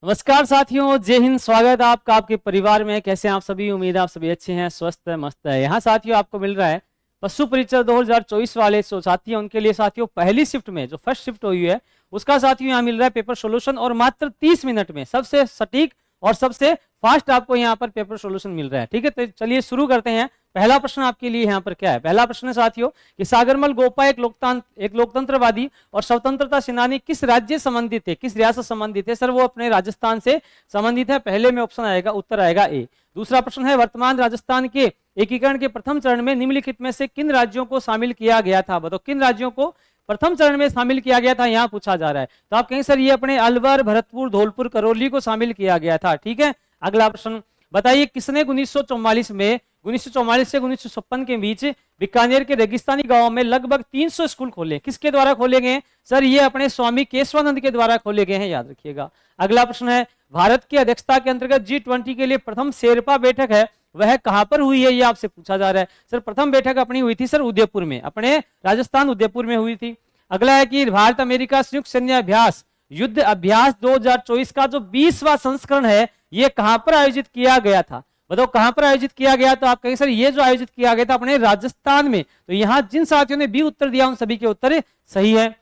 नमस्कार साथियों, जय हिंद। स्वागत है आपका आपके परिवार में। कैसे हैं आप सभी? उम्मीद है आप सभी अच्छे हैं, स्वस्थ है, मस्त है। यहाँ साथियों आपको मिल रहा है पशु परीक्षा 2024 वाले जो साथी हैं उनके लिए साथियों पहली शिफ्ट में जो फर्स्ट शिफ्ट हुई है उसका साथियों यहाँ मिल रहा है पेपर सोल्यूशन, और मात्र 30 मिनट में सबसे सटीक और सबसे फास्ट आपको यहाँ पर पेपर सोल्यूशन मिल रहा है। ठीक है, तो चलिए शुरू करते हैं। पहला प्रश्न आपके लिए यहाँ पर क्या है? पहला प्रश्न है साथियों कि सागरमल गोपा एक लोकतंत्रवादी और स्वतंत्रता सेनानी किस राज्य संबंधित है, किस रियासत संबंधित है? सर वो अपने राजस्थान से संबंधित है। पहले में ऑप्शन आएगा, उत्तर आएगा ए। दूसरा प्रश्न है वर्तमान राजस्थान के एकीकरण के प्रथम चरण में निम्नलिखित में से किन राज्यों को शामिल किया गया था? बताओ किन राज्यों को प्रथम चरण में शामिल किया गया था, यहाँ पूछा जा रहा है। तो आप कहें सर ये अपने अलवर, भरतपुर, धौलपुर, करौली को शामिल किया गया था। ठीक है, अगला प्रश्न बताइए किसने 1944 से 1956 के बीच बीकानेर के रेगिस्तानी गांव में लगभग 300 स्कूल खोले? किसके द्वारा खोले गए? सर ये अपने स्वामी केशवानंद के द्वारा खोले गए हैं, याद रखिएगा। अगला प्रश्न है भारत की अध्यक्षता के अंतर्गत G20 के लिए प्रथम शेरपा बैठक है वह कहां पर हुई है, ये आपसे पूछा जा रहा है। सर प्रथम बैठक अपनी हुई थी सर उदयपुर में, अपने राजस्थान उदयपुर में हुई थी। अगला है कि भारत अमेरिका संयुक्त सैन्य अभ्यास युद्ध अभ्यास 2024 का जो 20वां संस्करण है ये कहां पर आयोजित किया गया था? बताओ कहां पर आयोजित किया गया? तो आप कहें सर ये जो आयोजित किया गया था अपने राजस्थान में। तो यहां जिन साथियों ने बी उत्तर दिया उन सभी के उत्तर सही है।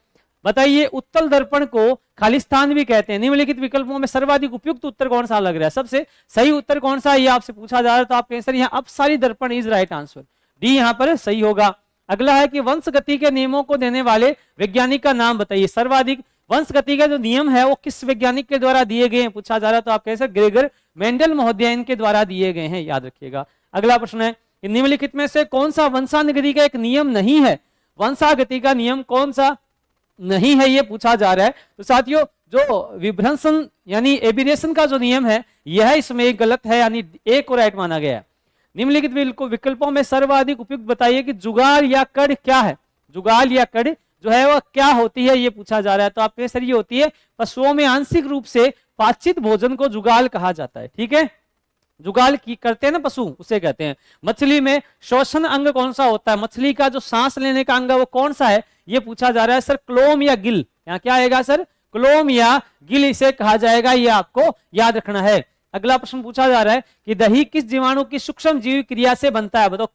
बताइए उत्तल दर्पण को खालिस्तान भी कहते हैं। निम्नलिखित विकल्पों में सर्वाधिक उपयुक्त उत्तर कौन सा लग रहा है? सबसे सही उत्तर कौन सा है ये आपसे पूछा जा रहा है। तो आप कहें सर यहाँ अपसारी दर्पण इज राइट आंसर, डी यहाँ पर सही होगा। अगला है कि वंश गति के नियमों को देने वाले वैज्ञानिक का नाम बताइए। सर्वाधिक वंश गति के जो नियम है वो किस वैज्ञानिक के द्वारा दिए गए हैं पूछा जा रहा है। तो आप कहें सर ग्रेगर मेंडल महोदय इनके द्वारा दिए गए हैं, याद रखिएगा। अगला प्रश्न है कि निम्नलिखित में से कौन सा वंशानुगति का एक नियम नहीं है? वंशागति का नियम कौन सा नहीं है ये पूछा जा रहा है। तो साथियों जो विभ्रंशन यानी एबिरेशन का जो नियम है यह इसमें गलत है, यानी ए को राइट माना गया है। निम्नलिखित विकल्पों में सर्वाधिक उपयुक्त बताइए कि जुगाल या कड़ क्या है? जुगाल या कड़ जो है वह क्या होती है ये पूछा जा रहा है। तो आप कहें सर ये होती है पशुओं में आंशिक रूप से पाचित भोजन को जुगाल कहा जाता है। ठीक है, जुगाल की करते हैं ना पशु, उसे कहते हैं। मछली में श्वसन अंग कौन सा होता है? मछली का जो सांस लेने का अंग है वो कौन सा है ये पूछा जा रहा है। सर क्लोम या गिल, यहाँ क्या आएगा सर? क्लोम या गिल इसे कहा जाएगा, ये आपको याद रखना है। अगला प्रश्न पूछा जा रहा है कि दही किस जीवाणु की सूक्ष्म जीव क्रिया से बनता है? बताओ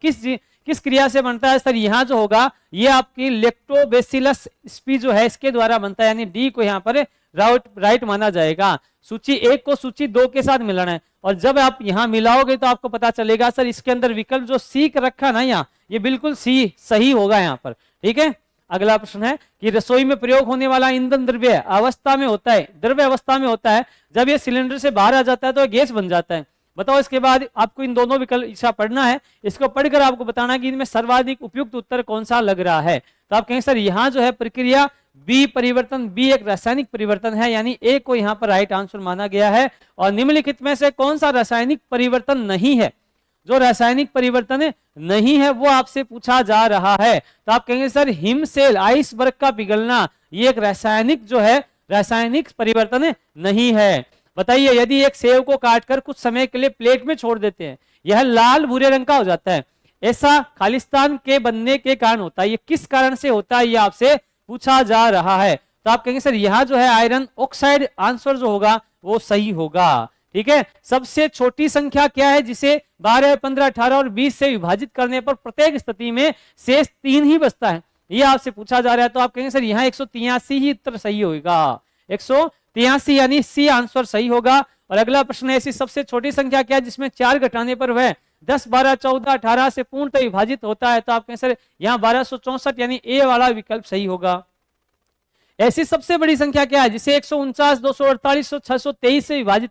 किस क्रिया से बनता है? सर यहाँ जो होगा ये आपकी लैक्टोबैसिलस स्पी जो है इसके द्वारा बनता है, यानी डी को यहाँ पर राइट माना जाएगा। सूची 1 को सूची 2 के साथ मिलाना है, और जब आप यहाँ मिलाओगे तो आपको पता चलेगा सर इसके अंदर विकल्प जो सी रखा ना यहाँ ये बिल्कुल सी सही होगा यहाँ पर। ठीक है, अगला प्रश्न है कि रसोई में प्रयोग होने वाला ईंधन द्रव्य अवस्था में होता है, द्रव्य अवस्था में होता है, जब ये सिलेंडर से बाहर आ जाता है तो गैस बन जाता है। बताओ इसके बाद आपको इन दोनों विकल्प इच्छा पढ़ना है, इसको पढ़कर आपको बताना कि इनमें सर्वाधिक उपयुक्त उत्तर कौन सा लग रहा है। तो आप कहें सर यहाँ जो है प्रक्रिया बी परिवर्तन, बी एक रासायनिक परिवर्तन है, यानी ए को यहाँ पर राइट आंसर माना गया है। और निम्नलिखित में से कौन सा रासायनिक परिवर्तन नहीं है? जो रासायनिक परिवर्तन नहीं है वो आपसे पूछा जा रहा है। तो आप कहेंगे सर हिमशैल आइसबर्ग का पिघलना ये एक रासायनिक जो है रासायनिक परिवर्तन नहीं है। बताइए यदि एक सेव को काटकर कुछ समय के लिए प्लेट में छोड़ देते हैं यह लाल भूरे रंग का हो जाता है, ऐसा खालिस्तान के बनने के कारण होता है, ये किस कारण से होता है ये आपसे पूछा जा रहा है। तो आप कहेंगे सर यहाँ जो है आयरन ऑक्साइड आंसर जो होगा वो सही होगा। ठीक है, सबसे छोटी संख्या क्या है जिसे 12, 15, 18 और 20 से विभाजित करने पर प्रत्येक स्थिति में शेष 3 ही बचता है, ये आपसे पूछा जा रहा है। तो आप कहेंगे सर यहाँ 183 ही उत्तर सही होगा, 183 यानी सी आंसर सही होगा। और अगला प्रश्न है ऐसी सबसे छोटी संख्या क्या है जिसमें 4 घटाने पर वह 10, 12, 14, 18 से पूर्णतः विभाजित होता है? तो आप कहें सर यहाँ 1264 यानी ए वाला विकल्प सही होगा। ऐसी सबसे बड़ी संख्या क्या है जिसे 149, 248, 623 से विभाजित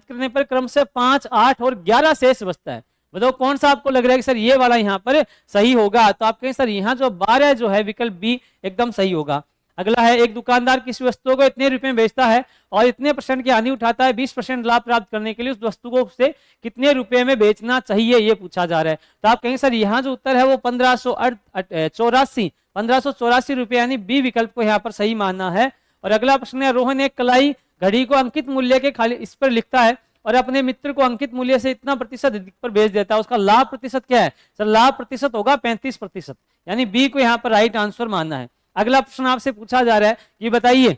करने पर क्रमशः 5, 8 और 11 शेष बचता है? बताओ कौन सा आपको लग रहा है कि सर ये वाला यहाँ पर सही होगा? तो आप कहें सर यहाँ जो 12 जो है विकल्प बी एकदम सही होगा। अगला है एक दुकानदार किसी वस्तु को इतने रुपए में बेचता है और इतने % की हानि उठाता है, 20% लाभ प्राप्त करने के लिए उस वस्तु को उसे कितने रुपए में बेचना चाहिए ये पूछा जा रहा है। तो आप कहेंगे सर यहाँ जो उत्तर है वो 1584 रुपए यानी बी विकल्प को यहाँ पर सही मानना है। और अगला प्रश्न है रोहन एक कलाई घड़ी को अंकित मूल्य के खाली इस पर लिखता है और अपने मित्र को अंकित मूल्य से इतना प्रतिशत अधिक पर बेच देता है, उसका लाभ प्रतिशत क्या है? सर लाभ प्रतिशत होगा 35%, यानी बी को यहाँ पर राइट आंसर मानना है। अगला प्रश्न आपसे पूछा जा रहा है कि बताइए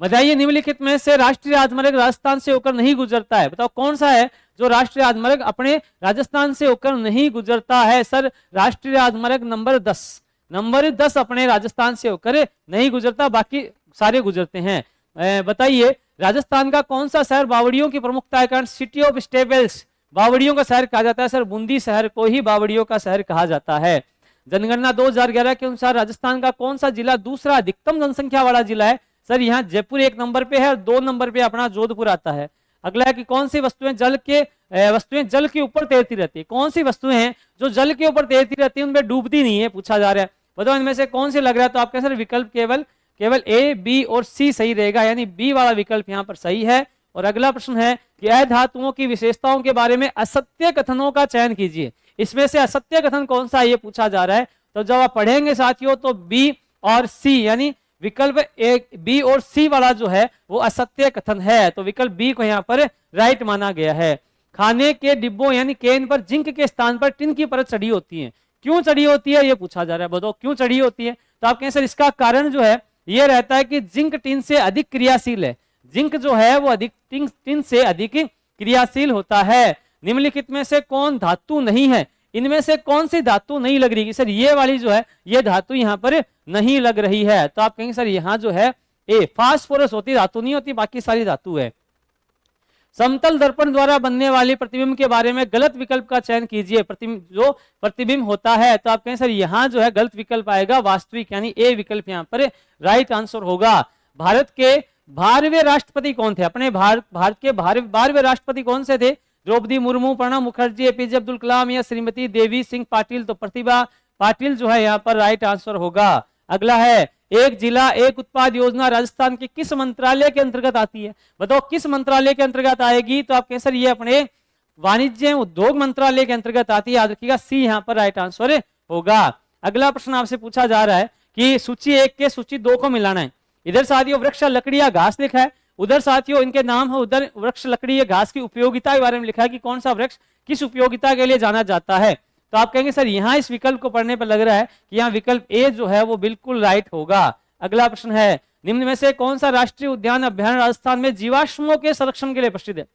बताइए निम्नलिखित में से राष्ट्रीय राजमार्ग राजस्थान से होकर नहीं गुजरता है, बताओ कौन सा है जो राष्ट्रीय राजमार्ग अपने राजस्थान से होकर नहीं गुजरता है। सर राष्ट्रीय राजमार्ग नंबर 10 अपने राजस्थान से होकर नहीं गुजरता, बाकी सारे गुजरते हैं। बताइए राजस्थान का कौन सा शहर बावड़ियों की प्रमुखता के कारण सिटी ऑफ स्टेबल्स, बावड़ियों का शहर कहा जाता है। सर बूंदी शहर को ही बावड़ियों का शहर कहा जाता है। जनगणना 2011 के अनुसार राजस्थान का कौन सा जिला दूसरा अधिकतम जनसंख्या वाला जिला है। सर यहाँ जयपुर 1 नंबर पे है और 2 नंबर पे अपना जोधपुर आता है। अगला है कि कौन सी वस्तुएं जल के ऊपर तैरती रहती है, कौन सी वस्तुएं हैं जो जल के ऊपर तैरती रहती है उनमें डूबती नहीं है, पूछा जा रहा है। बताओ इनमें से कौन से लग रहा है, तो आपके सर विकल्प केवल ए, बी और सी सही रहेगा, यानी बी वाला विकल्प यहाँ पर सही है। और अगला प्रश्न है कि अधातुओं की विशेषताओं के बारे में असत्य कथनों का चयन कीजिए। इसमें से असत्य कथन कौन सा है ये पूछा जा रहा है। तो जब आप पढ़ेंगे साथियों तो बी और सी, यानी विकल्प ए, बी और सी वाला जो है वो असत्य कथन है, तो विकल्प बी को यहाँ पर राइट माना गया है। खाने के डिब्बों यानी केन पर जिंक के स्थान पर टिन की परत चढ़ी होती है, क्यों चढ़ी होती है ये पूछा जा रहा है। बताओ क्यों चढ़ी होती है, तो आप कहें सर इसका कारण जो है ये रहता है कि जिंक टिन से अधिक क्रियाशील है, जिंक जो है वो अधिक टिन से अधिक क्रियाशील होता है। निम्नलिखित में से कौन धातु नहीं है, इनमें से कौन सी धातु नहीं लग रही है। सर ये वाली जो है ये धातु यहाँ पर नहीं लग रही है, तो आप कहेंगे सर यहाँ जो है ए फास्फोरस होती, धातु नहीं होती, बाकी सारी धातु है। समतल दर्पण द्वारा बनने वाले प्रतिबिंब के बारे में गलत विकल्प का चयन कीजिए। जो प्रतिबिंब होता है, तो आप कहें सर यहाँ जो है गलत विकल्प आएगा वास्तविक, यानी ए विकल्प यहाँ पर राइट आंसर होगा। भारत के 12वें राष्ट्रपति कौन थे, अपने भारत के 12वें राष्ट्रपति कौन से थे। द्रौपदी मुर्मू, प्रणब मुखर्जी, एपीजे अब्दुल कलाम या श्रीमती देवी सिंह पाटिल, तो प्रतिभा पाटिल जो है यहाँ पर राइट आंसर होगा। अगला है एक जिला एक उत्पाद योजना राजस्थान के किस मंत्रालय के अंतर्गत आती है। बताओ किस मंत्रालय के अंतर्गत आएगी, तो आप कहें सर ये अपने वाणिज्य उद्योग मंत्रालय के अंतर्गत आती है, याद रखिएगा सी यहाँ पर राइट आंसर होगा। अगला प्रश्न आपसे पूछा जा रहा है कि सूची 1 के सूची 2 को मिलाना है। इधर साथियों वृक्ष लकड़ी या घास लिखा है, उधर साथियों इनके नाम है, उधर वृक्ष लकड़ी या घास की उपयोगिता के बारे में लिखा है कि कौन सा वृक्ष किस उपयोगिता के लिए जाना जाता है। तो आप कहेंगे सर यहाँ इस विकल्प को पढ़ने पर लग रहा है कि यहाँ विकल्प ए जो है वो बिल्कुल राइट होगा। अगला प्रश्न है निम्न में से कौन सा राष्ट्रीय उद्यान अभ्यारण्य राजस्थान में जीवाश्मों के संरक्षण के लिए प्रसिद्ध है।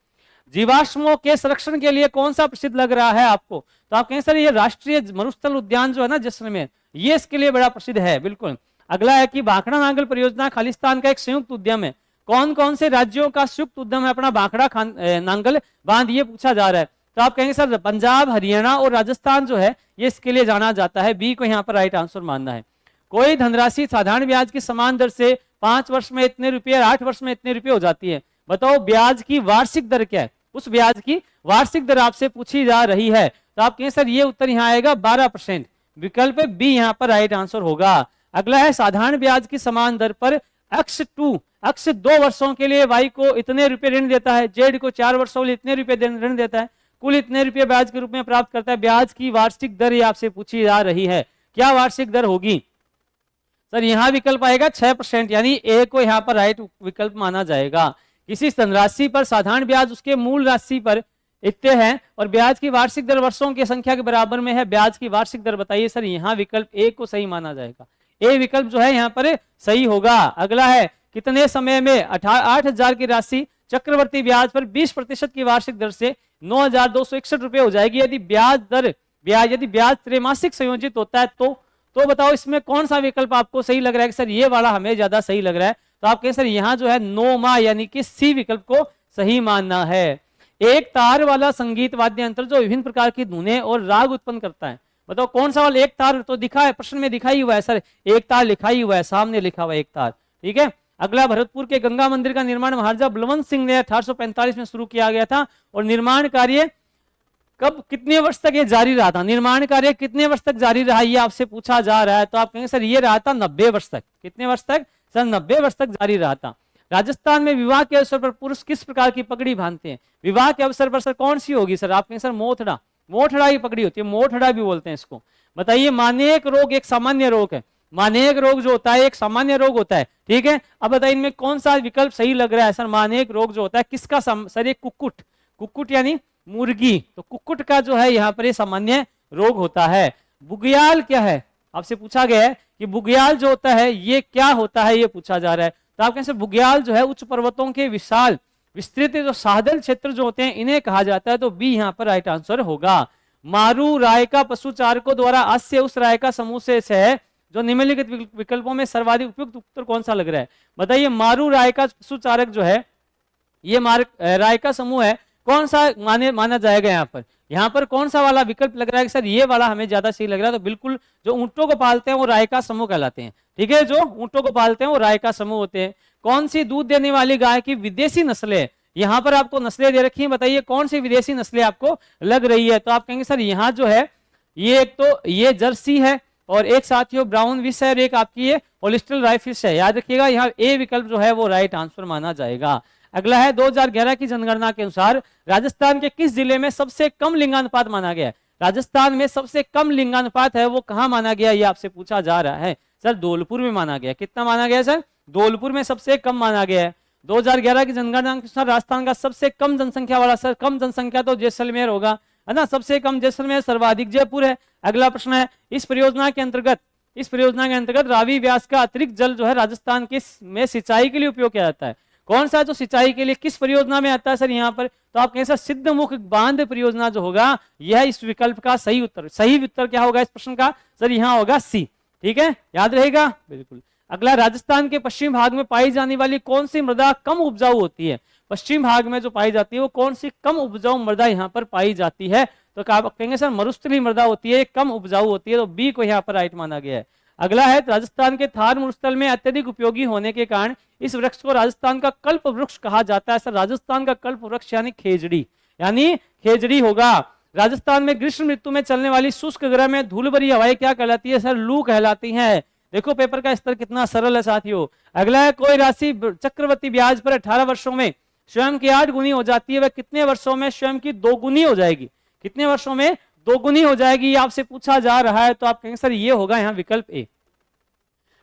जीवाश्मों के संरक्षण के लिए कौन सा प्रसिद्ध लग रहा है आपको, तो आप कहें सर ये राष्ट्रीय मरुस्थल उद्यान जो है ना जैसलमेर, ये इसके लिए बड़ा प्रसिद्ध है बिल्कुल। अगला है कि भाखड़ा नांगल परियोजना खालिस्तान का एक संयुक्त उद्यम है, कौन कौन से राज्यों का संयुक्त उद्यम है अपना भाखड़ा नांगल बांध, ये पूछा जा रहा है। तो आप कहेंगे सर पंजाब, हरियाणा और राजस्थान जो है ये इसके लिए जाना जाता है, बी को यहाँ पर राइट आंसर मानना है। कोई धनराशि साधारण ब्याज की समान दर से 5 वर्ष में इतने रुपये, 8 वर्ष में इतने रुपये हो जाती है। बताओ ब्याज की वार्षिक दर क्या है, उस ब्याज की वार्षिक दर आपसे पूछी जा रही है। तो आप कहें सर ये उत्तर यहाँ आएगा 12%, विकल्प बी यहाँ पर राइट आंसर होगा। अगला है साधारण ब्याज की समान दर पर अक्ष 2 वर्षों के लिए वाई को इतने रुपए ऋण देता है, जेड को 4 वर्षों के लिए इतने रुपए ऋण देता है, कुल इतने रुपए ब्याज के रूप में प्राप्त करता है। ब्याज की वार्षिक दर आपसे पूछी जा रही है, क्या वार्षिक दर होगी। सर यहाँ विकल्प आएगा 6%, यानी ए को यहाँ पर राइट विकल्प माना जाएगा। किसी धनराशि पर साधारण ब्याज उसके मूल राशि पर इतने हैं और ब्याज की वार्षिक दर वर्षों की संख्या के बराबर में है, ब्याज की वार्षिक दर बताइए। सर यहाँ विकल्प ए को सही माना जाएगा, ए विकल्प जो है यहाँ पर सही होगा। अगला है कितने समय में 8,000 की राशि चक्रवर्ती ब्याज पर 20% की वार्षिक दर से 9,261 रुपए हो जाएगी। यदि ब्याज त्रैमासिक संयोजित होता है तो बताओ इसमें कौन सा विकल्प आपको सही लग रहा है। सर ये वाला हमें ज्यादा सही लग रहा है, तो आप कहें सर यहाँ जो है 9 माह यानी कि सी विकल्प को सही मानना है। एक तार वाला संगीत वाद्य यंत्र जो विभिन्न प्रकार की धुनें और राग उत्पन्न करता है, बताओ कौन सा वाला। एक तार तो दिखा है, प्रश्न में दिखाई हुआ है सर, एक तार लिखा ही हुआ है, सामने लिखा हुआ है एक तार, ठीक है। अगला भरतपुर के गंगा मंदिर का निर्माण महाराजा बलवंत सिंह ने 1845 में शुरू किया गया था और निर्माण कार्य कब कितने वर्ष तक ये जारी रहा था, निर्माण कार्य कितने वर्ष तक जारी रहा ये आपसे पूछा जा रहा है। तो आप कहेंगे सर ये रहा था 90 वर्ष तक। कितने वर्ष तक सर? 90 वर्ष तक जारी रहा था। राजस्थान में विवाह के अवसर पर पुरुष किस प्रकार की पगड़ी बांधते हैं? विवाह के अवसर पर सर कौन सी होगी? सर आप कहें सर मोथड़ा की पगड़ी होती है, मोथड़ा भी बोलते हैं इसको। बताइए मानेक रोग एक सामान्य रोग है, मानेक रोग जो होता है एक सामान्य रोग होता है, ठीक है। अब बताइए इनमें कौन सा विकल्प सही लग रहा है? सर मानेक रोग जो होता है किसका सर? एक कुक्कुट यानी मुर्गी, तो कुक्कुट का जो है यहाँ पर ये सामान्य रोग होता है। बुग्याल क्या है? आपसे पूछा गया है कि बुग्याल जो होता है ये क्या होता है, ये पूछा जा रहा है। तो आप कहें सर बुग्याल जो है उच्च पर्वतों के विशाल विस्तृत जो साधल क्षेत्र जो होते हैं इन्हें कहा जाता है, तो बी यहाँ पर राइट आंसर होगा। मारू राय का पशुचारकों द्वारा अस्य उस राय का समूह से है जो निम्नलिखित विकल्पों में सर्वाधिक उपयुक्त उत्तर कौन सा लग रहा है? बताइए, मारू राय का पशुचारक जो है ये राय का समूह है, कौन सा माना जाएगा यहाँ पर कौन सा वाला विकल्प लग रहा है कि सर ये वाला हमें ज्यादा सही लग रहा है? तो बिल्कुल जो ऊंटों को पालते हैं वो राय का समूह कहलाते हैं। ठीक है, जो ऊंटों को पालते हैं वो राय का समूह होते हैं। कौन सी दूध देने वाली गाय की विदेशी नस्लें, यहाँ पर आपको नस्लें दे रखी हैं, बताइए कौन सी विदेशी नस्लें आपको लग रही है? तो आप कहेंगे सर यहाँ जो है ये एक तो ये जर्सी है और एक साथियों ब्राउन विश है और एक आपकी ये होलिस्टिन राइफिश है। याद रखिएगा यहाँ ए विकल्प जो है वो राइट आंसर माना जाएगा। अगला है 2011 की जनगणना के अनुसार राजस्थान के किस जिले में सबसे कम लिंगानुपात माना गया है? राजस्थान में सबसे कम लिंगानुपात है वो कहाँ माना गया, ये आपसे पूछा जा रहा है। सर धौलपुर में माना गया। कितना माना गया सर? धौलपुर में सबसे कम माना गया है। 2011 की जनगणना के अनुसार राजस्थान का सबसे कम जनसंख्या वाला, सर कम जनसंख्या तो जैसलमेर होगा, है ना, सबसे कम जैसलमेर, सर्वाधिक जयपुर है। अगला प्रश्न है इस परियोजना के अंतर्गत रावी व्यास का अतिरिक्त जल जो है राजस्थान के में सिंचाई के लिए उपयोग किया जाता है। कौन सा जो सिंचाई के लिए किस परियोजना में आता है सर यहाँ पर? तो आप कहें सर सिद्धमुख बांध परियोजना जो होगा यह इस विकल्प का सही उत्तर। सही उत्तर क्या होगा इस प्रश्न का? सर यहाँ होगा सी। ठीक है, याद रहेगा बिल्कुल। अगला, राजस्थान के पश्चिम भाग में पाई जाने वाली कौन सी मृदा कम उपजाऊ होती है? पश्चिम भाग में जो पाई जाती है वो कौन सी कम उपजाऊ मृदा यहाँ पर पाई जाती है? तो आप कहेंगे सर मरुस्थली मृदा होती है, कम उपजाऊ होती है, तो बी को यहाँ पर राइट माना गया है। अगला है राजस्थान के थार मरुस्थल में अत्यधिक उपयोगी होने के कारण इस वृक्ष को राजस्थान का कल्प वृक्ष कहा जाता है। सर राजस्थान का कल्प वृक्ष यानी खेजड़ी होगा। राजस्थान में ग्रीष्म ऋतु में चलने वाली शुष्क ग्रह में धूल भरी हवाएं क्या कहलाती है? सर लू कहलाती हैं। देखो पेपर का स्तर कितना सरल है साथियों। अगला है कोई राशि चक्रवृद्धि ब्याज पर 18 वर्षों में स्वयं की 8 गुनी हो जाती है, वह कितने वर्षों में स्वयं की 2 गुनी हो जाएगी? कितने वर्षों में 2 गुनी हो जाएगी, ये आपसे पूछा जा रहा है। तो आप कहेंगे सर ये होगा यहाँ विकल्प ए।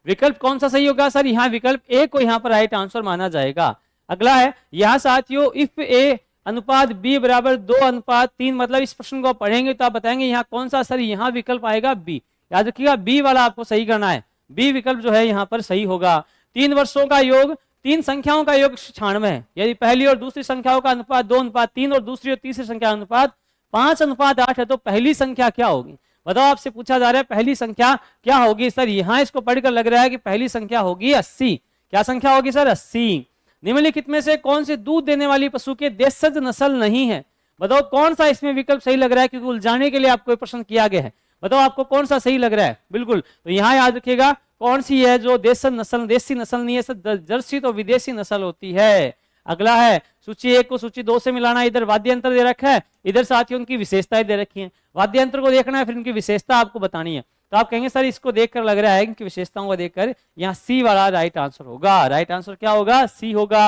विकल्प कौन सा सही होगा सर? यहाँ विकल्प ए को यहाँ पर राइट आंसर माना जाएगा। अगला है यहाँ साथियों इफ ए अनुपात बी बराबर 2:3, मतलब इस प्रश्न को पढ़ेंगे तो आप बताएंगे यहाँ कौन सा? सर यहाँ विकल्प आएगा बी। याद रखिएगा बी वाला आपको सही करना है। बी विकल्प जो है यहाँ पर सही होगा। 3 वर्षों का योग, 3 संख्याओं का योग 96 है। यदि पहली और दूसरी संख्याओं का अनुपात 2:3 और दूसरी और तीसरी संख्या अनुपात 5:8 है तो पहली संख्या क्या होगी? बताओ, आपसे पूछा जा रहा है पहली संख्या क्या होगी? सर यहाँ इसको पढ़कर लग रहा है कि पहली संख्या होगी 80। क्या संख्या होगी सर? 80। निम्नलिखित में से कौन से दूध देने वाली पशु के देशज नस्ल नहीं है? बताओ कौन सा इसमें विकल्प सही लग रहा है, क्योंकि उलझाने के लिए आपको प्रश्न किया गया है। बताओ आपको कौन सा सही लग रहा है? बिल्कुल, तो यहाँ याद रखिएगा कौन सी है जो देशी नस्ल नहीं है सर, जर्सी तो विदेशी नस्ल होती है। अगला है सूची 1 को सूची 2 से मिलाना। इधर वाद्य यंत्र दे रखा है, इधर साथियों उनकी विशेषताएं दे रखी हैं। वाद्य यंत्र को देखना है, फिर उनकी विशेषता आपको बतानी है। तो आप कहेंगे सर इसको देखकर लग रहा है इनकी विशेषताओं को देखकर यहाँ सी वाला राइट आंसर होगा। राइट आंसर क्या होगा? सी होगा।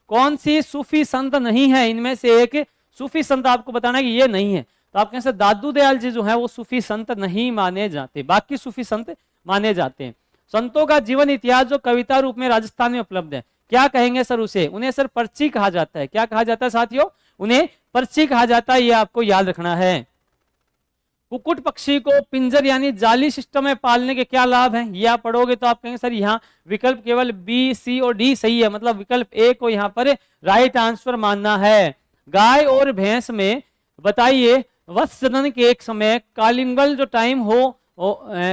कौन सी सूफी संत नहीं है? इनमें से एक सूफी संत आपको बताना है कि ये नहीं है। तो आप कहेंगे सर दादू दयाल जी जो है वो सूफी संत नहीं माने जाते, बाकी सूफी संत माने जाते हैं। संतों का जीवन इतिहास जो कविता रूप में राजस्थान में उपलब्ध है, क्या कहेंगे सर उसे? उन्हें सर पर्ची कहा जाता है। क्या कहा जाता है साथियों? उन्हें पर्ची कहा जाता है, ये आपको याद रखना है। कुक्कुट पक्षी को पिंजर यानी जाली सिस्टम में पालने के क्या लाभ हैं? ये आप पढ़ोगे तो आप कहेंगे सर यहाँ विकल्प केवल बी, सी और डी सही है, मतलब विकल्प ए को यहाँ पर राइट आंसर मानना है। गाय और भैंस में बताइए वत्स जनन के एक समय कालिंगल जो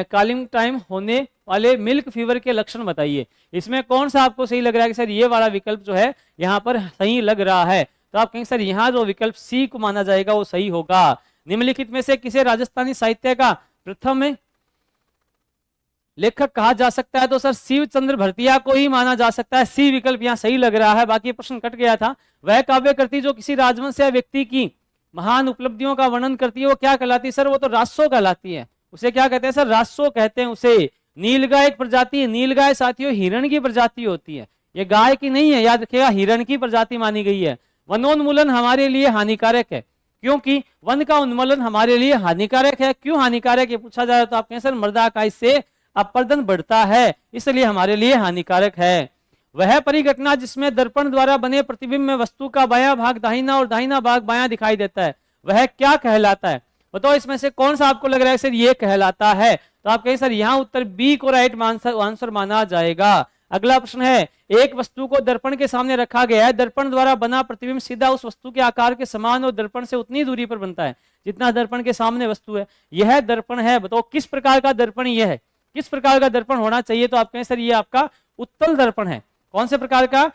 कालिंग टाइम होने वाले मिल्क फीवर के लक्षण बताइए। इसमें कौन सा आपको सही लग रहा है कि सर ये वाला विकल्प जो है यहाँ पर सही लग रहा है? तो आप कहेंगे सर यहाँ जो विकल्प सी को माना जाएगा वो सही होगा। निम्नलिखित में से किसे राजस्थानी साहित्य का प्रथम लेखक कहा जा सकता है? तो सर शिव चंद्र भरतिया को ही माना जा सकता है। सी विकल्प यहाँ सही लग रहा है, बाकी प्रश्न कट गया था। वह काव्य कृति जो किसी राजवंश या व्यक्ति की महान उपलब्धियों का वर्णन करती है वो क्या कहलाती है? सर वो तो राजसो कहलाती है। उसे क्या कहते हैं सर? राजसो कहते हैं उसे। नीलगाय एक प्रजाति है। नीलगाय साथियों हिरण की प्रजाति होती है, ये गाय की नहीं है, याद रखिएगा हिरण की प्रजाति मानी गई है। वनोन्मूलन हमारे लिए हानिकारक है, क्योंकि वन का उन्मूलन हमारे लिए हानिकारक है। क्यों हानिकारक ये पूछा जाए तो आप कहें सर मृदा का इससे अपरदन बढ़ता है, इसलिए हमारे लिए हानिकारक है। वह परिघटना जिसमें दर्पण द्वारा बने प्रतिबिंब में वस्तु का बायां भाग दाहिना और दाहिना भाग बायां दिखाई देता है, वह क्या कहलाता है? बताओ इसमें से कौन सा आपको लग रहा है सर ये कहलाता है? तो आप कहें सर यहाँ उत्तर बी को राइट आंसर माना जाएगा। अगला प्रश्न है, एक वस्तु को दर्पण के सामने रखा गया है, दर्पण द्वारा बना प्रतिबिंब सीधा उस वस्तु के आकार के समान और दर्पण से उतनी दूरी पर बनता है जितना दर्पण के सामने वस्तु है। यह दर्पण है, बताओ किस प्रकार का दर्पण यह है, किस प्रकार का दर्पण होना चाहिए? तो आप कहें सर ये आपका उत्तल दर्पण है। कौन से प्रकार का?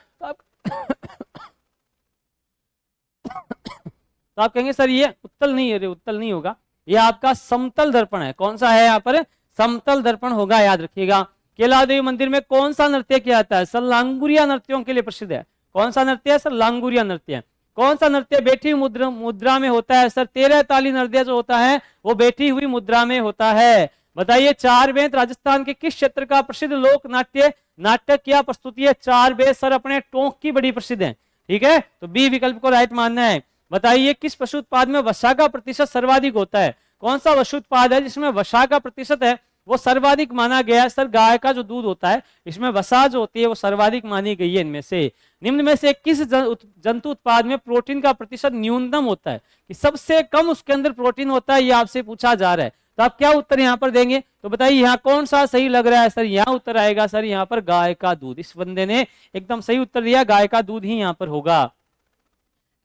तो आप कहेंगे सर ये उत्तल नहीं है, उत्तल नहीं होगा, ये आपका समतल दर्पण है। कौन सा है यहाँ पर? समतल दर्पण होगा, याद रखिएगा। केला देवी मंदिर में कौन सा नृत्य किया जाता है? सर लांगुरिया नृत्यों के लिए प्रसिद्ध है। कौन सा नृत्य है? सर लांगुरिया नृत्य। कौन सा नृत्य बैठी मुद्रा में होता है? सर 13 ताली नृत्य जो होता है वो बैठी हुई मुद्रा में होता है। बताइए, चार बेंत राजस्थान के किस क्षेत्र का प्रसिद्ध लोक नाटक या प्रस्तुति है? चार बेंत सर अपने टोंक की बड़ी प्रसिद्ध है। ठीक है, तो बी विकल्प को राइट मानना है। बताइए, किस पशु उत्पाद में वसा का प्रतिशत सर्वाधिक होता है? कौन सा पशु उत्पाद है जिसमें वसा का प्रतिशत है वो सर्वाधिक माना गया है? सर गाय का जो दूध होता है इसमें वसा जो होती है वो सर्वाधिक मानी गई है। इनमें से निम्न में से किस जंतु उत्पाद में प्रोटीन का प्रतिशत न्यूनतम होता है, कि सबसे कम उसके अंदर प्रोटीन होता है, ये आपसे पूछा जा रहा है। तो आप क्या उत्तर यहाँ पर देंगे? तो बताइए यहाँ कौन सा सही लग रहा है? सर यहाँ उत्तर आएगा सर यहाँ पर गाय का दूध। इस बंदे ने एकदम सही उत्तर दिया, गाय का दूध ही यहाँ पर होगा।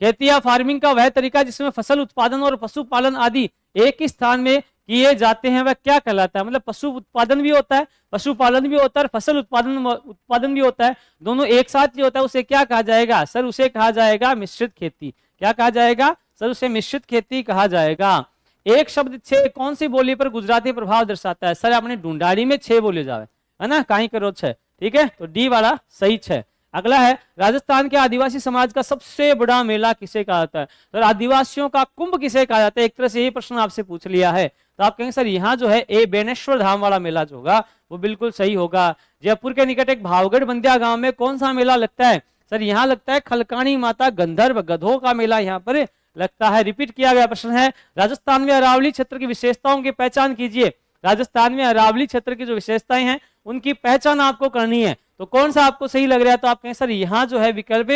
खेतिया फार्मिंग का वह तरीका जिसमें फसल उत्पादन और पशुपालन आदि एक ही स्थान में किए जाते हैं वह क्या कहलाता है? मतलब पशु उत्पादन भी होता है, पशुपालन भी होता है और फसल उत्पादन भी होता है, दोनों एक साथ ही होता है, उसे क्या कहा जाएगा? सर उसे कहा जाएगा मिश्रित खेती। क्या कहा जाएगा? सर उसे मिश्रित खेती कहा जाएगा। एक शब्द छे कौन सी बोली पर गुजराती प्रभाव दर्शाता है? सर आपने ढूंढाड़ी में 6 बोले जावे है ना, कहीं करो 6। ठीक है, तो डी वाला सही 6। अगला है, राजस्थान के आदिवासी समाज का सबसे बड़ा मेला किसे कहा जाता है? तो आदिवासियों का कुंभ किसे कहा जाता है? एक तरह से यही प्रश्न आपसे पूछ लिया है। तो आप कहेंगे सर यहाँ जो है ए बेनेश्वर धाम वाला मेला जो होगा वो बिल्कुल सही होगा। जयपुर के निकट एक भावगढ़ बंदिया गांव में कौन सा मेला लगता है? सर यहाँ लगता है खलकानी माता गंधर्व गधों का मेला यहाँ पर लगता है। रिपीट किया गया प्रश्न है, राजस्थान में अरावली क्षेत्र की विशेषताओं की पहचान कीजिए। राजस्थान में अरावली क्षेत्र की जो विशेषताएं हैं उनकी पहचान आपको करनी है। तो कौन सा आपको सही लग रहा है? तो आप कहें सर यहाँ जो है विकल्प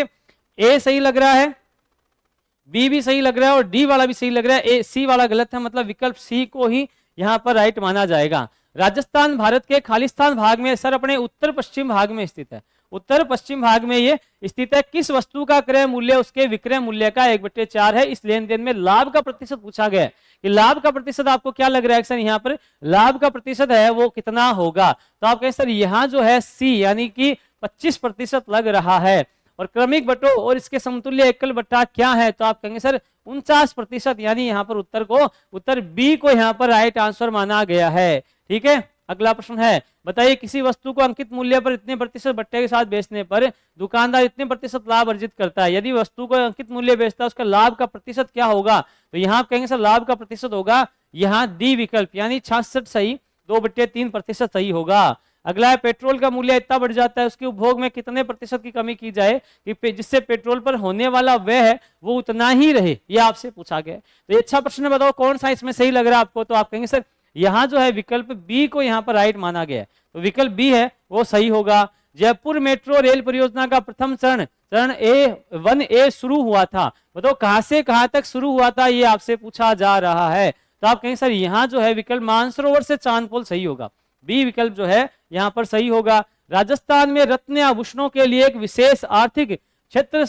ए सही लग रहा है, बी भी सही लग रहा है और डी वाला भी सही लग रहा है। ए सी वाला गलत है, मतलब विकल्प सी को ही यहाँ पर राइट माना जाएगा। राजस्थान भारत के खालिस्तान भाग में सर अपने उत्तर पश्चिम भाग में स्थित है। उत्तर पश्चिम भाग में ये स्थित है। किस वस्तु का क्रय मूल्य उसके विक्रय मूल्य का 1/4 है? इस लेन देन में लाभ का प्रतिशत पूछा गया है कि लाभ का प्रतिशत आपको क्या लग रहा है? सर यहाँ पर लाभ का प्रतिशत है वो कितना होगा? तो आप कहें सर यहाँ जो है सी यानी कि 25% लग रहा है। और क्रमिक बटो और इसके समतुल्य एकल बट्टा क्या है? तो आप कहेंगे सर 49%, यानी यहाँ पर उत्तर बी को यहाँ पर राइट आंसर माना गया है। ठीक है, अगला प्रश्न है, बताइए किसी वस्तु को अंकित मूल्य पर इतने प्रतिशत बट्टे के साथ बेचने पर दुकानदार इतने प्रतिशत लाभ अर्जित करता है। यदि वस्तु को अंकित मूल्य बेचता है उसका लाभ का प्रतिशत क्या होगा? तो यहाँ आप कहेंगे सर लाभ का प्रतिशत होगा यहाँ डी विकल्प, यानी 66 सही, 2/3% सही होगा। अगला है, पेट्रोल का मूल्य इतना बढ़ जाता है उसके उपभोग में कितने प्रतिशत की कमी की जाए कि जिससे पेट्रोल पर होने वाला व्यय है वो उतना ही रहे? ये आपसे पूछा गया। तो ये अच्छा प्रश्न है, बताओ कौन सा इसमें सही लग रहा है आपको? तो आप कहेंगे सर यहाँ जो है विकल्प बी को यहाँ पर राइट माना गया है, तो विकल्प बी है वो सही होगा। जयपुर मेट्रो रेल परियोजना का प्रथम चरण A1 A शुरू हुआ था, बताओ कहां से कहां तक शुरू हुआ था? ये आपसे पूछा जा रहा है। तो आप कहेंगे सर यहाँ जो है विकल्प मानसरोवर से चांदपोल सही होगा। बी विकल्प जो है यहाँ पर सही होगा। राजस्थान में रत्न आभूषणों के लिए एक विशेष आर्थिक क्षेत्र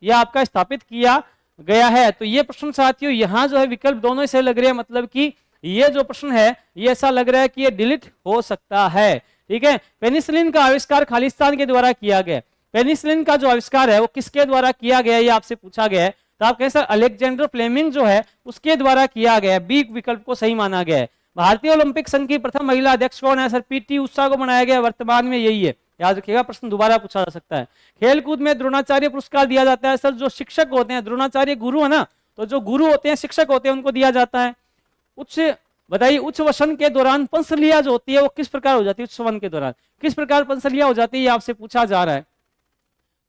यह आपका स्थापित किया गया है। तो ये प्रश्न साथियों यहाँ जो है विकल्प दोनों से लग रहे हैं, मतलब कि ये जो प्रश्न है ये ऐसा लग रहा है कि ये डिलीट हो सकता है। ठीक है, पेनिसिलिन का आविष्कार खालिस्तान के द्वारा किया गया। पेनिसिलिन का जो आविष्कार है वो किसके द्वारा किया गया ये आपसे पूछा गया है। तो आप कहें सर अलेक्जेंडर फ्लेमिंग जो है उसके द्वारा किया गया। बी विकल्प को सही माना गया है। भारतीय ओलंपिक संघ की प्रथम महिला अध्यक्ष कौन है? सर पीटी उषा को बनाया गया, वर्तमान में यही है, याद रखिएगा, प्रश्न दोबारा पूछा जा सकता है। खेलकूद में द्रोणाचार्य पुरस्कार दिया जाता है। सर जो शिक्षक होते हैं, द्रोणाचार्य गुरु है ना, तो जो गुरु होते हैं शिक्षक होते हैं उनको दिया जाता है। बताइए उच्च वसन के दौरान पंसलिया जो होती है वो किस प्रकार हो जाती है? उच्च वन के दौरान किस प्रकार पंसलिया हो जाती है, ये आपसे पूछा जा रहा है।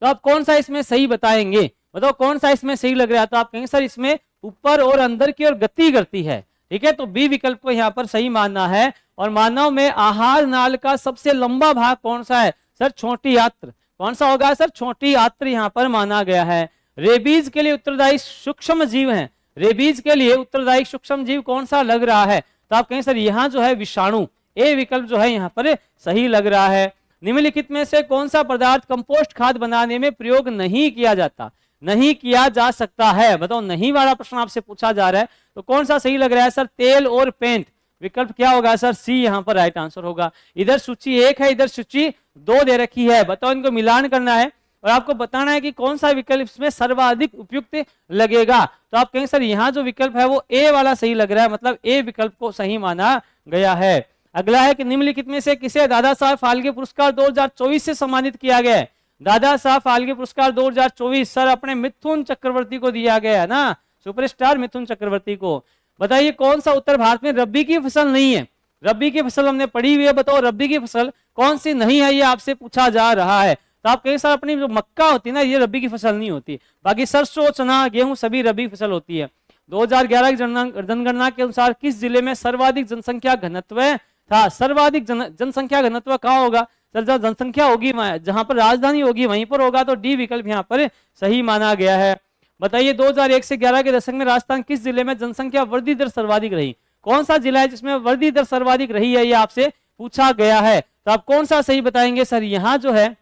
तो आप कौन सा इसमें सही बताएंगे? बताओ कौन सा इसमें सही लग रहा है? तो आप कहेंगे सर इसमें ऊपर और अंदर की ओर गति करती है। ठीक है, तो बी विकल्प को यहाँ पर सही मानना है। और मानव में आहार नाल का सबसे लंबा भाग कौन सा है? सर छोटी आंत्र। कौन सा होगा? सर छोटी आंत्र यहाँ पर माना गया है। रेबीज के लिए उत्तरदायी सूक्ष्म जीव है। रेबीज के लिए उत्तरदायी सूक्ष्म जीव कौन सा लग रहा है? तो आप कहें सर यहाँ जो है विषाणु। ए विकल्प जो है यहाँ पर सही लग रहा है। निम्नलिखित में से कौन सा पदार्थ कंपोस्ट खाद बनाने में प्रयोग नहीं किया जाता, नहीं किया जा सकता है? बताओ, नहीं वाला प्रश्न आपसे पूछा जा रहा है तो कौन सा सही लग रहा है सर? तेल और पेंट। विकल्प क्या होगा सर? सी यहाँ पर राइट आंसर होगा। इधर सूची 1 है, इधर सूची 2 दे रखी है। बताओ, इनको मिलान करना है और आपको बताना है कि कौन सा विकल्प इसमें सर्वाधिक उपयुक्त लगेगा। तो आप कहेंगे सर यहाँ जो विकल्प है वो ए वाला सही लग रहा है, मतलब ए विकल्प को सही माना गया है। अगला है कि निम्नलिखित में से किसे दादा साहब फाल्के पुरस्कार 2024 से सम्मानित किया गया है? दादा साहब फाल्के पुरस्कार 2024 सर अपने मिथुन चक्रवर्ती को दिया गया है ना, सुपरस्टार मिथुन चक्रवर्ती को। बताइए कौन सा उत्तर भारत में रब्बी की फसल नहीं है? रब्बी की फसल हमने पढ़ी हुई है, बताओ रब्बी की फसल कौन सी नहीं है, ये आपसे पूछा जा रहा है। तो आप कहें सर अपनी जो मक्का होती है ना, ये रब्बी की फसल नहीं होती, बाकी सरसों, चना, गेहूं सभी रब्बी की फसल होती है। 2011 की जनगणना के अनुसार किस जिले में सर्वाधिक जनसंख्या घनत्व था? सर्वाधिक जनसंख्या घनत्व कहाँ होगा सर? जहाँ जनसंख्या होगी, जहां पर राजधानी होगी वहीं पर होगा, तो डी विकल्प यहाँ पर सही माना गया है। बताइए 2001 से 11 के दशक में राजस्थान किस जिले में जनसंख्या वृद्धि दर सर्वाधिक रही? कौन सा जिला है जिसमें वृद्धि दर सर्वाधिक रही है, ये आपसे पूछा गया है। तो आप कौन सा सही बताएंगे सर? यहाँ जो है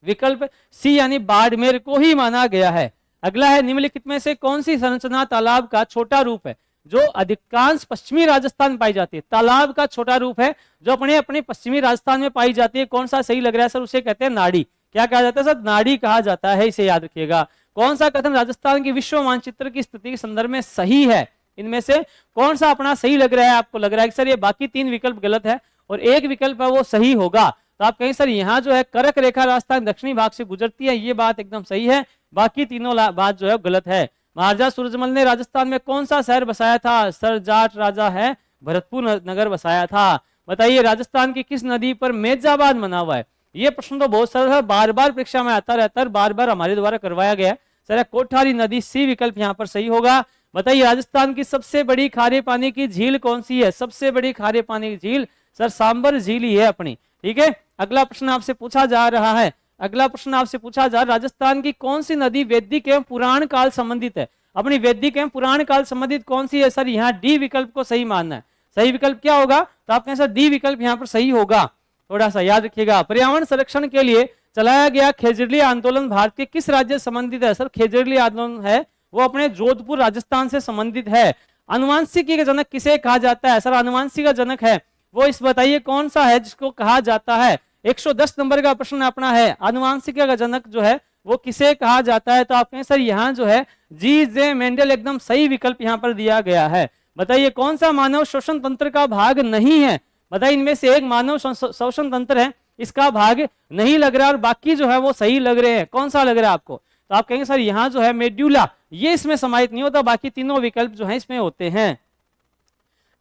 विकल्प सी यानी बाड़मेर को ही माना गया है। अगला है निम्नलिखित में से कौन सी संरचना तालाब का छोटा रूप है जो अधिकांश पश्चिमी राजस्थान में पाई जाती है? तालाब का छोटा रूप है जो अपने पश्चिमी राजस्थान में पाई जाती है। कौन सा सही लग रहा है सर? उसे कहते हैं नाड़ी। क्या कहा जाता है सर? नाड़ी कहा जाता है, इसे याद रखिएगा। कौन सा कथन राजस्थान के विश्व मानचित्र की स्थिति के संदर्भ में सही है? इनमें से कौन सा अपना सही लग रहा है? आपको लग रहा है कि सर ये बाकी 3 विकल्प गलत है और एक विकल्प है वो सही होगा। तो आप कहें सर यहाँ जो है करक रेखा राजस्थान दक्षिणी भाग से गुजरती है, ये बात एकदम सही है, बाकी तीनों बात जो है गलत है। महाराजा सूरजमल ने राजस्थान में कौन सा शहर बसाया था? सर जाट राजा है भरतपुर नगर बसाया था। बताइए राजस्थान की किस नदी पर मेजाबाद बना हुआ है? ये प्रश्न तो बहुत सरल है, बार बार परीक्षा में आता रहता है, बार बार हमारे द्वारा करवाया गया। सर कोठारी नदी, सी विकल्प यहाँ पर सही होगा। बताइए राजस्थान की सबसे बड़ी खारे पानी की झील कौन सी है? सबसे बड़ी खारे पानी की झील सर सांबर झील ही है अपनी। ठीक है, अगला प्रश्न आपसे पूछा जा रहा है, अगला प्रश्न आपसे पूछा जा राजस्थान की कौन सी नदी वैदिक एवं पुराण काल संबंधित है? अपनी वैदिक एवं पुराण काल संबंधित कौन सी है? सर यहाँ डी विकल्प को सही मानना है। सही विकल्प क्या होगा? तो आप कहें सर डी विकल्प यहाँ पर सही होगा, थोड़ा सा याद रखिएगा। पर्यावरण संरक्षण के लिए चलाया गया खेजड़िया आंदोलन भारत के किस राज्य से संबंधित है? सर खेजड़िया आंदोलन है वो अपने जोधपुर राजस्थान से संबंधित है। अनुवांशिकी का जनक किसे कहा जाता है? सर अनुवांशिकी का जनक है वो, इस बताइए कौन सा है जिसको कहा जाता है? 110 नंबर का प्रश्न अपना है, अनुवांशिकी का जनक जो है वो किसे कहा जाता है? तो आप कहें सर यहाँ जो है जी जे मेंडल, एकदम सही विकल्प यहाँ पर दिया गया है। बताइए कौन सा मानव श्वसन तंत्र का भाग नहीं है? बताइए इनमें से एक मानव श्वसन तंत्र है, इसका भाग नहीं लग रहा और बाकी जो है वो सही लग रहे हैं। कौन सा लग रहा है आपको? तो आप कहेंगे सर यहाँ जो है मेड्यूला, ये इसमें समाहित नहीं होता, बाकी तीनों विकल्प जो है इसमें होते हैं।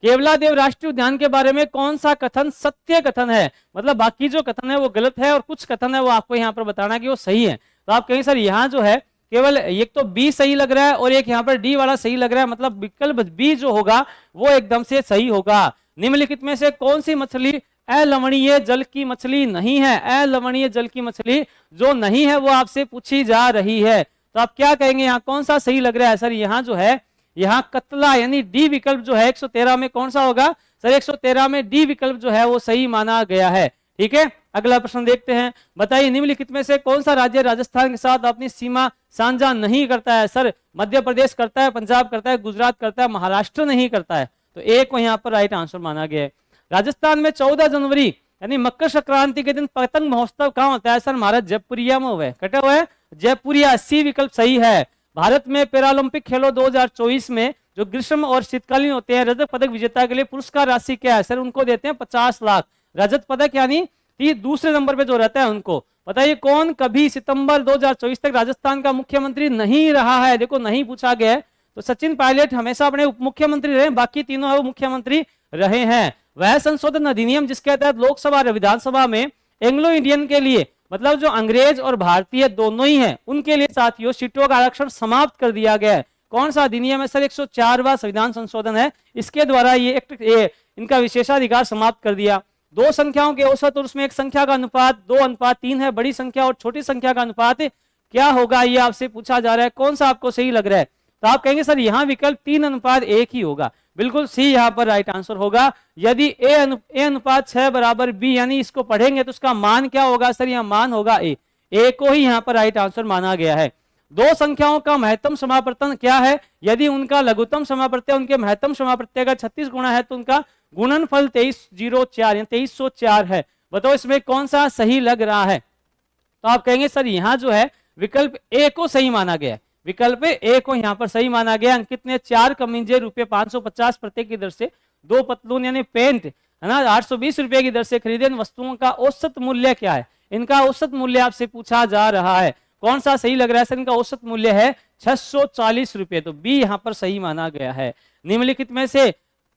केवलादेव राष्ट्रीय उद्यान के बारे में कौन सा कथन सत्य कथन है? मतलब बाकी जो कथन है वो गलत है और कुछ कथन है वो आपको यहाँ पर बताना कि वो सही है। तो आप कहेंगे सर यहाँ जो है केवल एक तो बी सही लग रहा है और एक यहाँ पर डी वाला सही लग रहा है, मतलब विकल्प बी जो होगा वो एकदम से सही होगा। निम्नलिखित में से कौन सी मछली अलवणीय जल की मछली नहीं है? अलवणीय जल की मछली जो नहीं है वो आपसे पूछी जा रही है। तो आप क्या कहेंगे यहाँ कौन सा सही लग रहा है? सर यहाँ जो है यहाँ कतला यानी डी विकल्प जो है 113 में कौन सा होगा? सर 113 में डी विकल्प जो है वो सही माना गया है। ठीक है, अगला प्रश्न देखते हैं। बताइए निम्नलिखित में से कौन सा राज्य राजस्थान के साथ अपनी सीमा साझा नहीं करता है? सर मध्य प्रदेश करता है, पंजाब करता है, गुजरात करता है, महाराष्ट्र नहीं करता है। तो एक को यहाँ पर राइट आंसर माना गया है। राजस्थान में 14 जनवरी यानी मकर संक्रांति के दिन पतंग महोत्सव कहाँ होता है? सर हमारा जयपुरिया में हुआ है, कटा हुआ है जयपुरिया, सी विकल्प सही है। भारत में पैरालंपिक खेलों 2024 में जो ग्रीष्म और शीतकालीन होते हैं, रजत पदक विजेता के लिए पुरस्कार राशि क्या है? सर उनको देते हैं 50 लाख रजत पदक, यानी दूसरे नंबर पे जो रहता है उनको। बताइए कौन कभी सितंबर 2024 तक राजस्थान का मुख्यमंत्री नहीं रहा है? देखो नहीं पूछा गया है, तो सचिन पायलट हमेशा अपने उप मुख्यमंत्री रहे, बाकी तीनों है वो मुख्यमंत्री रहे हैं। वह संशोधन अधिनियम जिसके तहत लोकसभा और विधानसभा में एंग्लो इंडियन के लिए, मतलब जो अंग्रेज और भारतीय दोनों ही हैं, उनके लिए साथियों सीटों का आरक्षण समाप्त कर दिया गया है। कौन सा अधिनियम है? सर 104वां संविधान संशोधन है, इसके द्वारा ये इनका विशेषाधिकार समाप्त कर दिया। दो संख्याओं के औसत और उसमें एक संख्या का अनुपात 2:3 है, बड़ी संख्या और छोटी संख्या का अनुपात क्या होगा ये आपसे पूछा जा रहा है। कौन सा आपको सही लग रहा है? तो आप कहेंगे सर यहाँ विकल्प 3:1 ही होगा। बिल्कुल सी यहाँ पर राइट आंसर होगा। यदि ए अनुपात 6 बराबर बी, यानी इसको पढ़ेंगे तो उसका मान क्या होगा सर, यहाँ मान होगा ए को ही यहाँ पर राइट आंसर माना गया है। दो संख्याओं का महत्तम समापवर्तन क्या है, यदि उनका लघुत्तम समापवर्तन उनके महत्तम समापवर्तन का 36 गुना है तो उनका गुणनफल 2304 है। बताओ इसमें कौन सा सही लग रहा है। तो आप कहेंगे सर यहाँ जो है विकल्प ए को सही माना गया है, विकल्प ए को यहाँ पर सही माना गया। अंकित ने 4 कमीजें रुपये 550 प्रत्येक की दर से, 2 पतलून यानी पेंट है ना 820 रुपए की दर से खरीदे। इन वस्तुओं का औसत मूल्य क्या है, इनका औसत मूल्य आपसे पूछा जा रहा है। कौन सा सही लग रहा है सर, इनका औसत मूल्य है 640 रुपए, तो बी यहाँ पर सही माना गया है। निम्नलिखित में से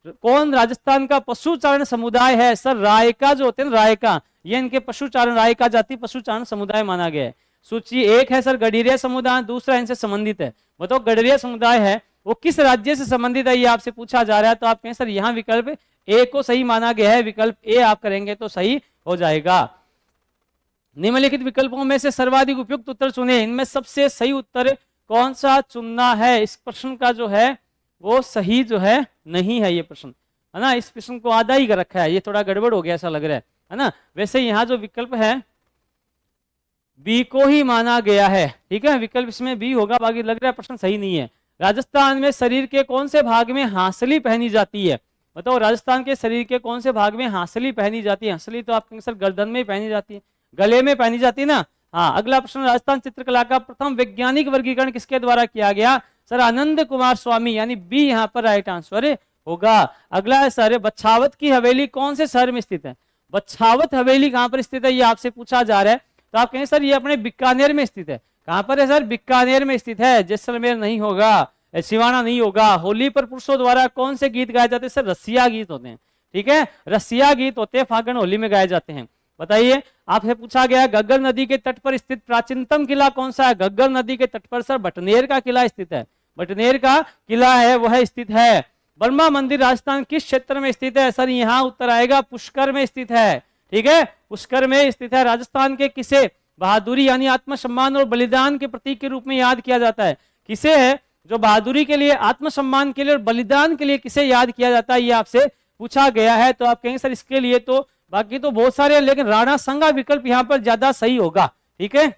कौन राजस्थान का पशुचारण समुदाय है, सर रायका जो होते हैं रायका, ये इनके पशुचारण रायका जाति पशुचारण समुदाय माना गया है। सूची 1 है सर गडरिया समुदाय, दूसरा इनसे संबंधित है। बताओ गडरिया समुदाय है वो किस राज्य से संबंधित है, ये आपसे पूछा जा रहा है। तो आप कहें सर यहाँ विकल्प ए को सही माना गया है, विकल्प ए आप करेंगे तो सही हो जाएगा। निम्नलिखित विकल्पों में से सर्वाधिक उपयुक्त उत्तर चुने, इनमें सबसे सही उत्तर कौन सा चुनना है। इस प्रश्न का जो है वो सही जो है नहीं है ये प्रश्न, है ना, इस प्रश्न को आधा ही कर रखा है, ये थोड़ा गड़बड़ हो गया ऐसा लग रहा है ना। वैसे यहाँ जो विकल्प है बी को ही माना गया है, ठीक है, विकल्प इसमें बी होगा, बाकी लग रहा है प्रश्न सही नहीं है। राजस्थान में शरीर के कौन से भाग में हांसली पहनी जाती है, बताओ राजस्थान के शरीर के कौन से भाग में हांसली पहनी जाती है। हांसली तो आप सर गर्दन में पहनी जाती है, गले में पहनी जाती है ना। हाँ, अगला प्रश्न, राजस्थान चित्रकला का प्रथम वैज्ञानिक वर्गीकरण किसके द्वारा किया गया, सर आनंद कुमार स्वामी, यानी बी यहाँ पर राइट आंसर होगा। अगला है सर बछावत की हवेली कौन से शहर में स्थित है, बछावत हवेली कहाँ पर स्थित है ये आपसे पूछा जा रहा है। तो आप कहें सर ये अपने बीकानेर में स्थित है। कहां पर है सर, बीकानेर में स्थित है, जैसलमेर नहीं होगा, सिवाना नहीं होगा। होली पर पुरुषों द्वारा कौन से गीत गाए जाते हैं, सर रसिया गीत होते हैं, ठीक है, रसिया गीत होते हैं, फागण होली में गाए जाते हैं। बताइए, आपसे पूछा गया घग्गर नदी के तट पर स्थित प्राचीनतम किला कौन सा है। घग्गर नदी के तट पर सर बटनेर का किला स्थित है, बटनेर का किला है वह स्थित है। बर्मा मंदिर राजस्थान किस क्षेत्र में स्थित है, सर यहाँ उत्तर आएगा पुष्कर में स्थित है, ठीक है, पुष्कर में स्थित है। राजस्थान के किसे बहादुरी यानी आत्मसम्मान और बलिदान के प्रतीक के रूप में याद किया जाता है, किसे है जो बहादुरी के लिए, आत्मसम्मान के लिए और बलिदान के लिए किसे याद किया जाता है, ये आपसे पूछा गया है। तो आप कहेंगे सर इसके लिए तो बाकी तो बहुत सारे हैं, लेकिन राणा संगा विकल्प यहाँ पर ज्यादा सही होगा, ठीक है।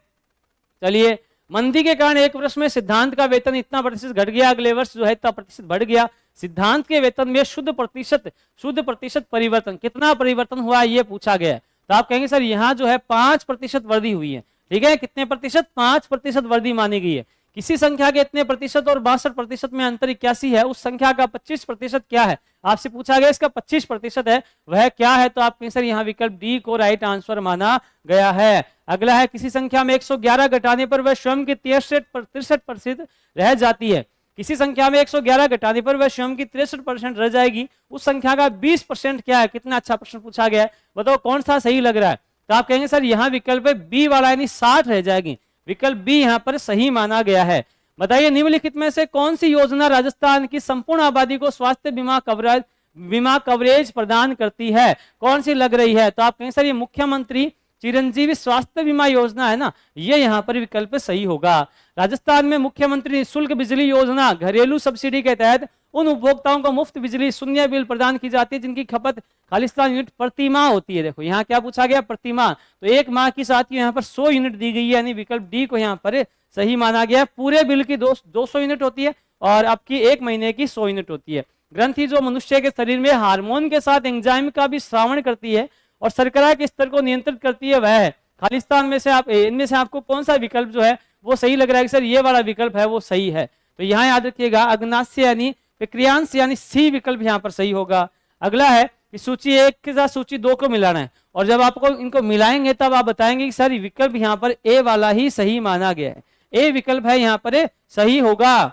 चलिए, मंदी के कारण एक वर्ष में सिद्धांत का वेतन इतना प्रतिशत घट गया, अगले वर्ष जो है इतना प्रतिशत बढ़ गया। सिद्धांत के वेतन में शुद्ध प्रतिशत परिवर्तन कितना परिवर्तन हुआ ये पूछा गया है। तो आप कहेंगे सर यहाँ जो है 5% वृद्धि हुई है, ठीक है, कितने प्रतिशत, 5% वृद्धि मानी गई है। किसी संख्या के इतने प्रतिशत और 62% में अंतर 81 है, उस संख्या का 25% क्या है, आपसे पूछा गया, इसका 25% है वह क्या है। तो आप कहें सर यहाँ विकल्प डी को राइट आंसर माना गया है। अगला है, किसी संख्या में 111 घटाने पर वह स्वयं की 63% रह जाती है। किसी संख्या में 111 घटाने पर वह स्वयं की 63% रह जाएगी, उस संख्या का 20% क्या है। कितना अच्छा प्रश्न पूछा गया है, बताओ कौन सा सही लग रहा है। तो आप कहेंगे सर यहाँ विकल्प बी वाला यानी 60 रह जाएगी, विकल्प बी यहाँ पर सही माना गया है। बताइए, निम्नलिखित में से कौन सी योजना राजस्थान की संपूर्ण आबादी को स्वास्थ्य बीमा कवरेज प्रदान करती है, कौन सी लग रही है। तो आप कहें सर ये मुख्यमंत्री चिरंजीवी स्वास्थ्य बीमा योजना है ना, ये यहाँ पर विकल्प सही होगा। राजस्थान में मुख्यमंत्री निःशुल्क बिजली योजना घरेलू सब्सिडी के तहत उन उपभोक्ताओं को मुफ्त बिजली शून्य बिल प्रदान की जाती है जिनकी खपत खालिस्तान यूनिट प्रति माह होती है। देखो यहाँ क्या पूछा गया, प्रति माह, तो एक माह की साथ यहाँ पर 100 यूनिट दी गई है, यानी विकल्प डी को यहाँ पर सही माना गया। पूरे बिल की 200 यूनिट होती है और आपकी एक महीने की 100 यूनिट होती है। ग्रंथि जो मनुष्य के शरीर में हार्मोन के साथ एंजाइम का भी श्रावण करती है और शर्करा के स्तर को नियंत्रित करती है, वह है। खालिस्तान में से आप इनमें से आपको कौन सा विकल्प जो है वो सही लग रहा है कि सर ये वाला विकल्प है वो सही है। तो यहाँ याद रखिएगा अग्नास्य यानी विक्रियांश यानी सी विकल्प यहाँ पर सही होगा। अगला है कि सूची 1 के साथ सूची 2 को मिलाना है और जब आपको इनको मिलाएंगे तब आप बताएंगे कि सर विकल्प यहाँ पर ए वाला ही सही माना गया है, ए विकल्प है यहाँ पर सही होगा।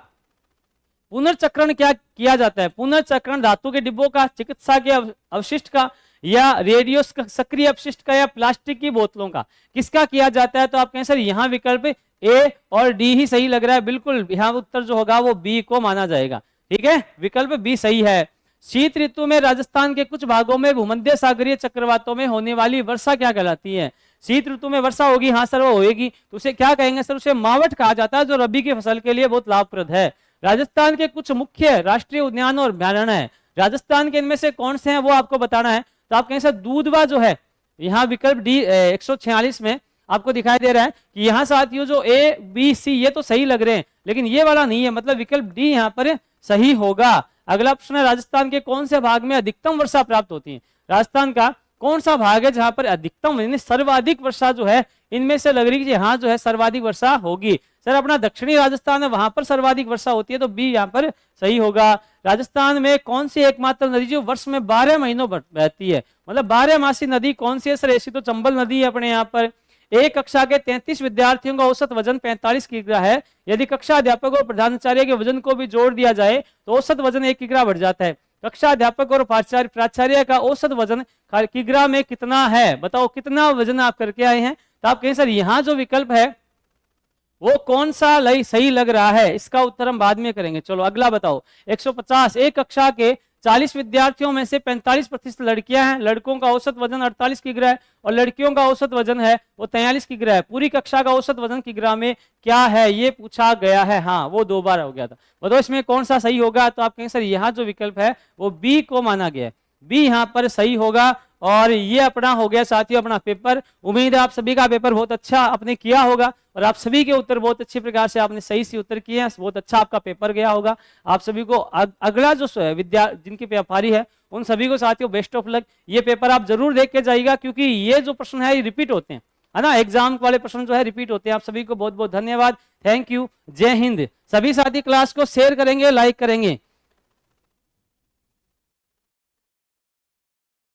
पुनर्चक्रण क्या किया जाता है, पुनर्चक्रण धातु के डिब्बों का, चिकित्सा के अवशिष्ट का, या रेडियो सक्रिय अपशिष्ट का, या प्लास्टिक की बोतलों का, किसका किया जाता है। तो आप कहें सर यहाँ विकल्प ए और डी ही सही लग रहा है, बिल्कुल यहाँ उत्तर जो होगा वो बी को माना जाएगा, ठीक है, विकल्प बी सही है। शीत ऋतु में राजस्थान के कुछ भागों में भूमध्य सागरीय चक्रवातों में होने वाली वर्षा क्या कहलाती है। शीत ऋतु में वर्षा होगी, हाँ सर वो होगी, तो उसे क्या कहेंगे सर? उसे मावठ कहा जाता है, जो रबी की फसल के लिए बहुत लाभप्रद है। राजस्थान के कुछ मुख्य राष्ट्रीय उद्यान और अभ्यारण्य है, राजस्थान के इनमें से कौन से हैं वो आपको बताना है। तो आप कहें सर दूधवा जो है, यहाँ विकल्प डी 146 में आपको दिखाई दे रहा है कि यहाँ साथियों जो ए बी सी ये तो सही लग रहे हैं, लेकिन ये वाला नहीं है, मतलब विकल्प डी यहाँ पर सही होगा। अगला प्रश्न है, राजस्थान के कौन से भाग में अधिकतम वर्षा प्राप्त होती है? राजस्थान का कौन सा भाग है जहां पर अधिकतम यानी सर्वाधिक वर्षा जो है इनमें से लग रही है यहाँ जो है सर्वाधिक वर्षा होगी? सर अपना दक्षिणी राजस्थान है, वहां पर सर्वाधिक वर्षा होती है, तो बी यहाँ पर सही होगा। राजस्थान में कौन सी एकमात्र नदी जो वर्ष में 12 महीनों बहती है, मतलब 12 मासी नदी कौन सी है सर? ऐसी तो चंबल नदी है अपने यहाँ पर। एक कक्षा के 33 विद्यार्थियों का औसत वजन 45 किग्रा है, यदि कक्षा अध्यापक और प्रधानाचार्य के वजन को भी जोड़ दिया जाए तो औसत वजन 1 किग्रा बढ़ जाता है। कक्षा अध्यापक और प्राचार्य का औसत वजन किग्रा में कितना है? बताओ कितना वजन आप करके आए हैं? तो आप कहें सर यहाँ जो विकल्प है वो कौन सा सही लग रहा है, इसका उत्तर हम बाद में करेंगे। चलो अगला बताओ, 150 एक कक्षा के 40 विद्यार्थियों में से 45% लड़कियां हैं, लड़कों का औसत वजन 48 किग्रा है और लड़कियों का औसत वजन है वो 43 किग्रा है। पूरी कक्षा का औसत वजन किग्रा में क्या है ये पूछा गया है। हाँ वो 2 बार हो गया था, बताओ इसमें कौन सा सही होगा? तो आप कहें सर यहाँ जो विकल्प है वो बी को माना गया है, बी यहाँ पर सही होगा। और ये अपना हो गया साथियों अपना पेपर। उम्मीद है आप सभी का पेपर बहुत अच्छा आपने किया होगा और आप सभी के उत्तर बहुत अच्छे प्रकार से आपने सही से उत्तर किए हैं, बहुत अच्छा आपका पेपर गया होगा। आप सभी को अगला जो जिनके व्यापारी है उन सभी को साथियों बेस्ट ऑफ लक। ये पेपर आप जरूर देख के जाइएगा क्योंकि ये जो प्रश्न है ये रिपीट होते हैं, है ना, एग्जाम वाले प्रश्न जो है रिपीट होते हैं। आप सभी को बहुत बहुत धन्यवाद, थैंक यू, जय हिंद। सभी साथी क्लास को शेयर करेंगे, लाइक करेंगे।